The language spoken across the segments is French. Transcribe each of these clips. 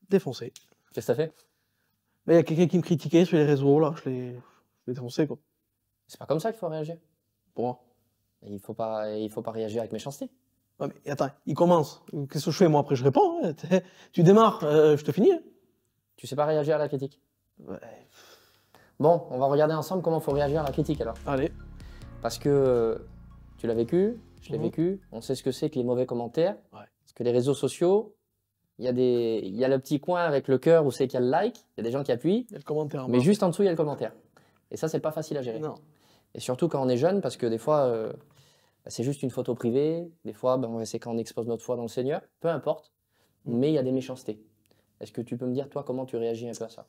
Défoncé. Qu'est-ce que t'as fait? Mais il y a quelqu'un qui me critiquait sur les réseaux, là, je l'ai défoncé, quoi. C'est pas comme ça qu'il faut réagir. Bon. Il faut pas réagir avec méchanceté. Ouais, mais attends, il commence. Qu'est-ce que je fais, moi, après, je réponds. Hein. Tu démarres, je te finis. Hein. Tu sais pas réagir à la critique. Ouais. Bon, on va regarder ensemble comment il faut réagir à la critique alors. Allez. Parce que tu l'as vécu, je l'ai Mhm. vécu, on sait ce que c'est que les mauvais commentaires. Ouais. Parce que les réseaux sociaux, il y a le petit coin avec le cœur où c'est qu'il y a le like, il y a des gens qui appuient, Il y a le commentaire en mais bas. juste en dessous, il y a le commentaire. Et ça, c'est pas facile à gérer. Non. Et surtout quand on est jeune, parce que des fois, c'est juste une photo privée, des fois, c'est quand on expose notre foi dans le Seigneur, peu importe, mais il y a des méchancetés. Est-ce que tu peux me dire, toi, comment tu réagis un peu à ça?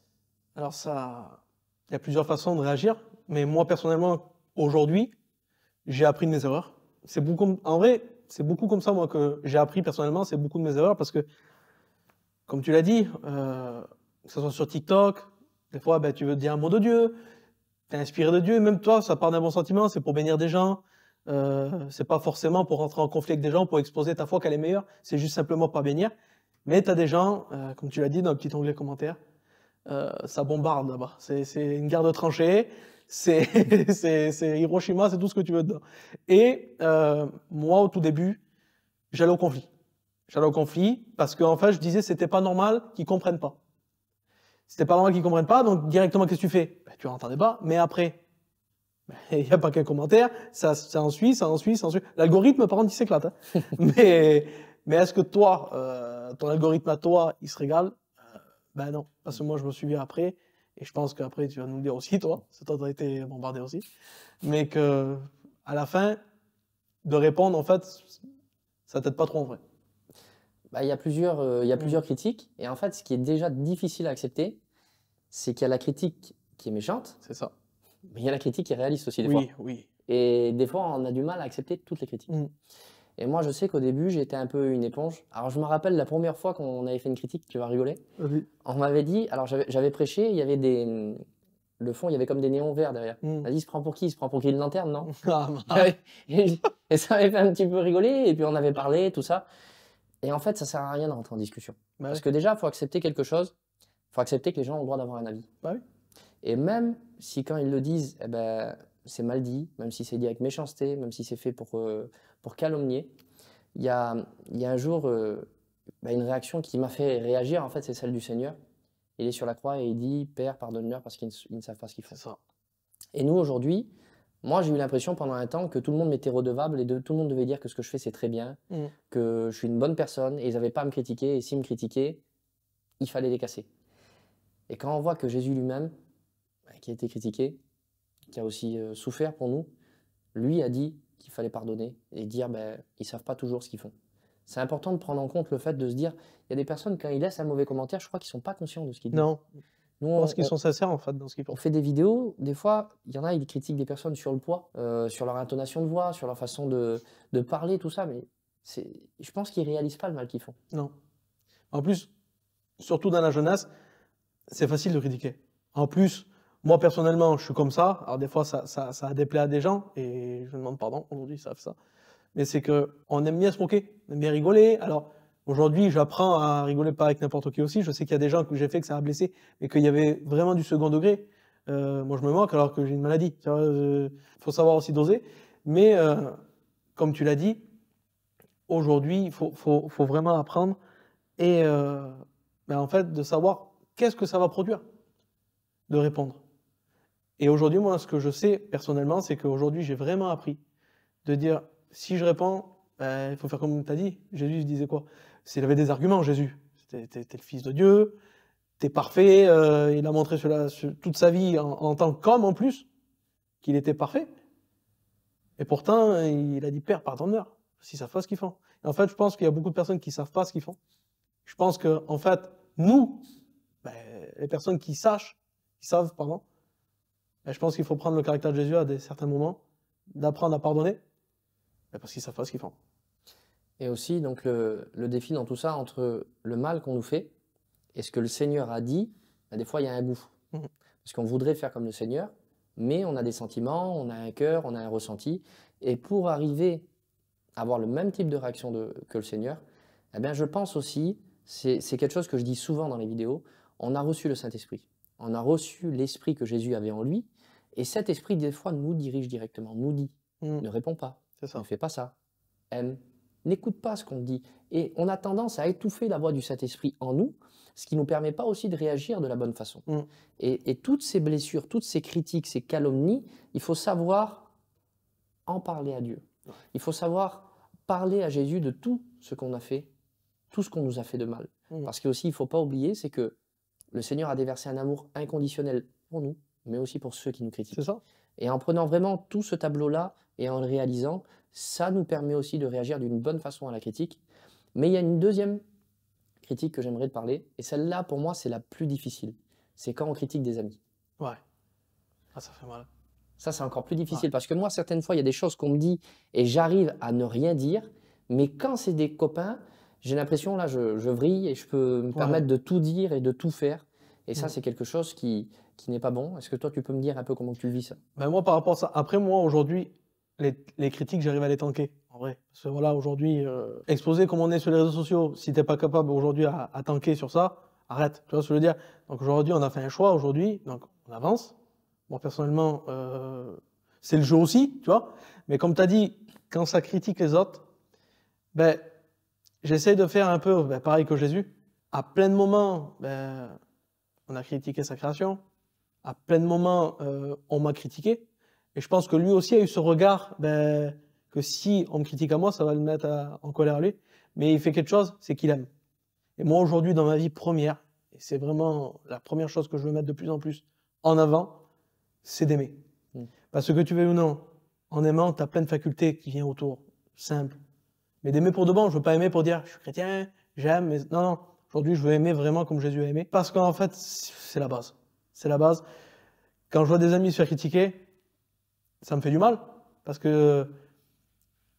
Alors ça, il y a plusieurs façons de réagir, mais moi personnellement, aujourd'hui, j'ai appris de mes erreurs. C'est beaucoup, en vrai, c'est beaucoup comme ça moi que j'ai appris personnellement, c'est beaucoup de mes erreurs parce que, comme tu l'as dit, que ce soit sur TikTok, des fois, ben, tu veux dire un mot de Dieu, t'es inspiré de Dieu, même toi, ça part d'un bon sentiment, c'est pour bénir des gens. C'est pas forcément pour rentrer en conflit avec des gens, pour exposer ta foi qu'elle est meilleure, c'est juste simplement pas bénir. Mais tu as des gens, comme tu l'as dit dans le petit onglet commentaire, ça bombarde là-bas. C'est une guerre de tranchées, c'est Hiroshima, c'est tout ce que tu veux dedans. Et moi, au tout début, j'allais au conflit. J'allais au conflit parce qu'en fait, je disais c'était pas normal qu'ils comprennent pas. C'était pas normal qu'ils comprennent pas, donc directement, qu'est-ce que tu fais? Ben, tu rentres en débat, mais après, il n'y a pas qu'un commentaire, ça en suit, ça en suit, ça en suit. L'algorithme, par contre, il s'éclate. Hein. mais est-ce que toi, ton algorithme à toi, il se régale? Ben non, parce que moi, je me suis vu après, et je pense qu'après, tu vas nous le dire aussi, toi, c'est toi, tu as été bombardé aussi, mais que à la fin, de répondre, en fait, ça t'aide pas trop en vrai. Il y a plusieurs critiques, et en fait, ce qui est déjà difficile à accepter, c'est qu'il y a la critique qui est méchante, C'est ça. mais il y a la critique qui est réaliste aussi des fois. Oui. Et des fois, on a du mal à accepter toutes les critiques. Et moi, je sais qu'au début, j'étais un peu une éponge. Alors, je me rappelle la première fois qu'on avait fait une critique, tu vas rigoler. Vas-y. On m'avait dit, alors j'avais prêché, il y avait le fond, il y avait comme des néons verts derrière. On a dit, il se prend pour qui? Il se prend pour qui, une lanterne, non? Et ça avait fait un petit peu rigoler, et puis on avait parlé, tout ça. Et en fait, ça sert à rien de rentrer en discussion. Bah Parce oui. que déjà, il faut accepter quelque chose, il faut accepter que les gens ont le droit d'avoir un avis. Bah oui. Et même si quand ils le disent, eh ben, c'est mal dit, même si c'est dit avec méchanceté, même si c'est fait pour calomnier, il y a un jour une réaction qui m'a fait réagir, en fait, c'est celle du Seigneur. Il est sur la croix et il dit, Père, pardonne-leur parce qu'ils ne savent pas ce qu'ils font. C'est ça. Et nous, aujourd'hui, moi, j'ai eu l'impression pendant un temps que tout le monde m'était redevable et tout le monde devait dire que ce que je fais, c'est très bien, que je suis une bonne personne et ils n'avaient pas à me critiquer. Et s'ils me critiquaient, il fallait les casser. Et quand on voit que Jésus lui-même, qui a été critiqué, qui a aussi souffert pour nous, lui a dit qu'il fallait pardonner et dire ils ne savent pas toujours ce qu'ils font. C'est important de prendre en compte le fait de se dire, il y a des personnes, quand ils laissent un mauvais commentaire, je crois qu'ils ne sont pas conscients de ce qu'ils disent. Non. Nous, Je pense qu'ils sont sincères en fait dans ce qu'ils font. On fait des vidéos, des fois, il y en a, ils critiquent des personnes sur le poids, sur leur intonation de voix, sur leur façon de parler, tout ça, mais je pense qu'ils ne réalisent pas le mal qu'ils font. Non. En plus, surtout dans la jeunesse, c'est facile de critiquer. En plus, moi personnellement, je suis comme ça. Alors des fois, ça déplaît à des gens, et je demande pardon, aujourd'hui, ça fait ça. Mais c'est qu'on aime bien se moquer, on aime bien rigoler. Alors aujourd'hui, j'apprends à rigoler pas avec n'importe qui aussi. Je sais qu'il y a des gens que j'ai fait que ça a blessé, mais qu'il y avait vraiment du second degré. Moi, je me moque alors que j'ai une maladie. Il faut savoir aussi doser. Mais comme tu l'as dit, aujourd'hui, il faut vraiment apprendre et en fait de savoir qu'est-ce que ça va produire de répondre. Et aujourd'hui, moi, ce que je sais personnellement, c'est qu'aujourd'hui, j'ai vraiment appris de dire, si je réponds, il faut faire comme tu as dit. Jésus disait quoi? S'il avait des arguments, Jésus. T'es le Fils de Dieu, t'es parfait. Il a montré sur toute sa vie en tant qu'homme en plus, qu'il était parfait. Et pourtant, il a dit, Père, pardonne-leur, s'ils savent pas ce qu'ils font. Et en fait, je pense qu'il y a beaucoup de personnes qui savent pas ce qu'ils font. Je pense que, en fait, nous, les personnes qui savent, pardon, je pense qu'il faut prendre le caractère de Jésus à certains moments, d'apprendre à pardonner, parce qu'ils savent pas ce qu'ils font. Et aussi, donc, le défi dans tout ça, entre le mal qu'on nous fait et ce que le Seigneur a dit, des fois, il y a un gouffre. Parce qu'on voudrait faire comme le Seigneur, mais on a des sentiments, on a un cœur, on a un ressenti. Et pour arriver à avoir le même type de réaction que le Seigneur, je pense aussi, c'est quelque chose que je dis souvent dans les vidéos. On a reçu le Saint-Esprit. On a reçu l'esprit que Jésus avait en lui. Et cet esprit, des fois, nous dirige directement, nous dit, ne réponds pas, ne fais pas ça, aime, n'écoute pas ce qu'on te dit. Et on a tendance à étouffer la voix du Saint-Esprit en nous, ce qui ne nous permet pas aussi de réagir de la bonne façon. Et toutes ces blessures, toutes ces critiques, ces calomnies, il faut savoir en parler à Dieu. Il faut savoir parler à Jésus de tout ce qu'on a fait, tout ce qu'on nous a fait de mal. Parce qu'aussi, il ne faut pas oublier, c'est que le Seigneur a déversé un amour inconditionnel pour nous, mais aussi pour ceux qui nous critiquent. C'est ça. Et en prenant vraiment tout ce tableau-là et en le réalisant, ça nous permet aussi de réagir d'une bonne façon à la critique. Mais il y a une deuxième critique que j'aimerais te parler, et celle-là, pour moi, c'est la plus difficile. C'est quand on critique des amis. Ouais. Ah, ça fait mal. Ça, c'est encore plus difficile, parce que moi, certaines fois, il y a des choses qu'on me dit et j'arrive à ne rien dire, mais quand c'est des copains, j'ai l'impression, là, je vrille et je peux me permettre de tout dire et de tout faire. Et ça, c'est quelque chose qui n'est pas bon. Est-ce que toi, tu peux me dire un peu comment tu vis ça? Ben moi, par rapport à ça, après, moi, aujourd'hui, les critiques, j'arrive à les tanker, en vrai. Parce que voilà, aujourd'hui, exposé comme on est sur les réseaux sociaux, si t'es pas capable aujourd'hui à tanker sur ça, arrête. Tu vois ce que je veux dire? Donc aujourd'hui, on a fait un choix aujourd'hui, donc on avance. Moi, personnellement, c'est le jeu aussi, tu vois. Mais comme tu as dit, quand ça critique les autres, ben, j'essaie de faire un peu pareil que Jésus. À plein de moments, on a critiqué sa création. À plein de moments, on m'a critiqué. Et je pense que lui aussi a eu ce regard que si on me critique à moi, ça va le mettre en colère à lui. Mais il fait quelque chose, c'est qu'il aime. Et moi, aujourd'hui, dans ma vie première, et c'est vraiment la première chose que je veux mettre de plus en plus en avant, c'est d'aimer. Parce que tu veux ou non, en aimant, tu as plein de facultés qui viennent autour, simple. Mais d'aimer pour de bon, je veux pas aimer pour dire je suis chrétien, j'aime, mais non, non. Aujourd'hui, je veux aimer vraiment comme Jésus a aimé. Parce qu'en fait, c'est la base. C'est la base. Quand je vois des amis se faire critiquer, ça me fait du mal. Parce que,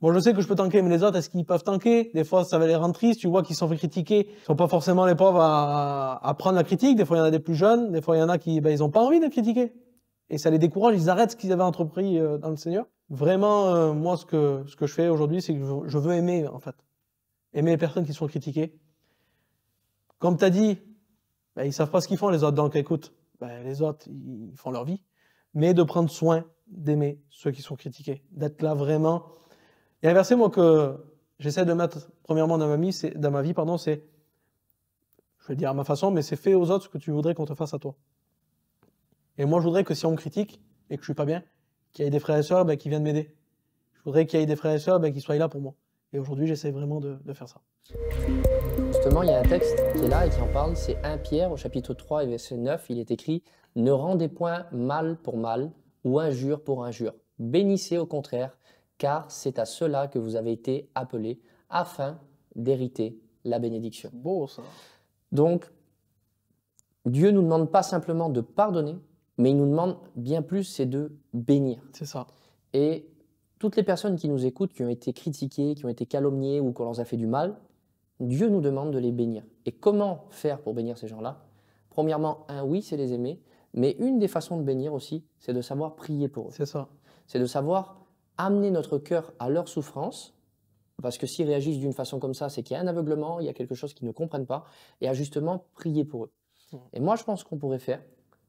bon, je sais que je peux tanker, mais les autres, est-ce qu'ils peuvent tanker? Des fois, ça va les rendre tristes. Tu vois qu'ils se sont fait critiquer. Ils sont pas forcément les pauvres à prendre la critique. Des fois, il y en a des plus jeunes. Des fois, il y en a qui, ils ont pas envie d'être critiqués. Et ça les décourage. Ils arrêtent ce qu'ils avaient entrepris dans le Seigneur. Vraiment, moi, ce que je fais aujourd'hui, c'est que je veux aimer, en fait. Aimer les personnes qui sont critiquées. Comme tu as dit, ils savent pas ce qu'ils font, les autres. Donc, écoute, les autres, ils font leur vie. Mais de prendre soin d'aimer ceux qui sont critiqués. D'être là vraiment. Il y a un verset, moi, que j'essaie de mettre, premièrement, dans ma vie, c'est, je vais le dire à ma façon, mais c'est fais aux autres ce que tu voudrais qu'on te fasse à toi. Et moi, je voudrais que si on me critique et que je suis pas bien, qu'il y ait des frères et sœurs qui viennent m'aider. Je voudrais qu'il y ait des frères et sœurs qui soient là pour moi. Et aujourd'hui, j'essaie vraiment de faire ça. Justement, il y a un texte qui est là et qui en parle, c'est 1 Pierre au chapitre 3 et verset 9. Il est écrit « Ne rendez point mal pour mal ou injure pour injure. Bénissez au contraire, car c'est à cela que vous avez été appelés, afin d'hériter la bénédiction. » Beau ça. Donc, Dieu ne nous demande pas simplement de pardonner, mais il nous demande bien plus, c'est de bénir. C'est ça. Et toutes les personnes qui nous écoutent, qui ont été critiquées, qui ont été calomniées ou qu'on leur a fait du mal, Dieu nous demande de les bénir. Et comment faire pour bénir ces gens-là? Premièrement, oui, c'est les aimer, mais une des façons de bénir aussi, c'est de savoir prier pour eux. C'est ça. C'est de savoir amener notre cœur à leur souffrance, parce que s'ils réagissent d'une façon comme ça, c'est qu'il y a un aveuglement, il y a quelque chose qu'ils ne comprennent pas, et à justement prier pour eux. Et moi, je pense qu'on pourrait faire,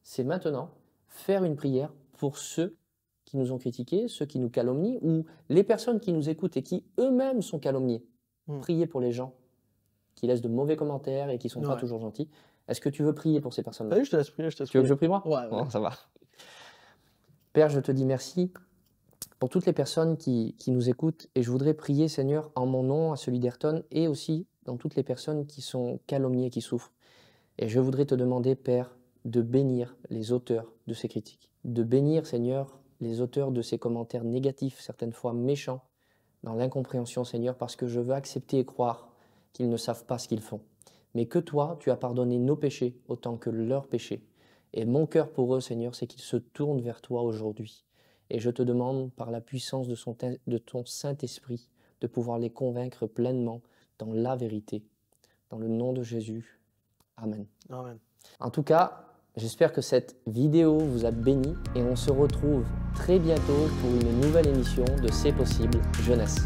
c'est maintenant faire une prière pour ceux qui nous ont critiqués, ceux qui nous calomnient, ou les personnes qui nous écoutent et qui eux-mêmes sont calomniés. Prier pour les gens qui laissent de mauvais commentaires et qui ne sont pas toujours gentils. Est-ce que tu veux prier pour ces personnes-là? Oui, je te laisse prier, Tu veux que je prie moi? Ouais. Bon, ça va. Père, je te dis merci pour toutes les personnes qui nous écoutent et je voudrais prier, Seigneur, en mon nom, à celui d'Ayrton et aussi dans toutes les personnes qui sont calomniées, qui souffrent. Et je voudrais te demander, Père, de bénir les auteurs de ces critiques, de bénir, Seigneur, les auteurs de ces commentaires négatifs, certaines fois méchants, dans l'incompréhension, Seigneur, parce que je veux accepter et croire qu'ils ne savent pas ce qu'ils font. Mais que toi, tu as pardonné nos péchés autant que leurs péchés. Et mon cœur pour eux, Seigneur, c'est qu'ils se tournent vers toi aujourd'hui. Et je te demande, par la puissance de ton Saint-Esprit, de pouvoir les convaincre pleinement dans la vérité. Dans le nom de Jésus. Amen. Amen. En tout cas, j'espère que cette vidéo vous a béni et on se retrouve très bientôt pour une nouvelle émission de C'est possible jeunesse.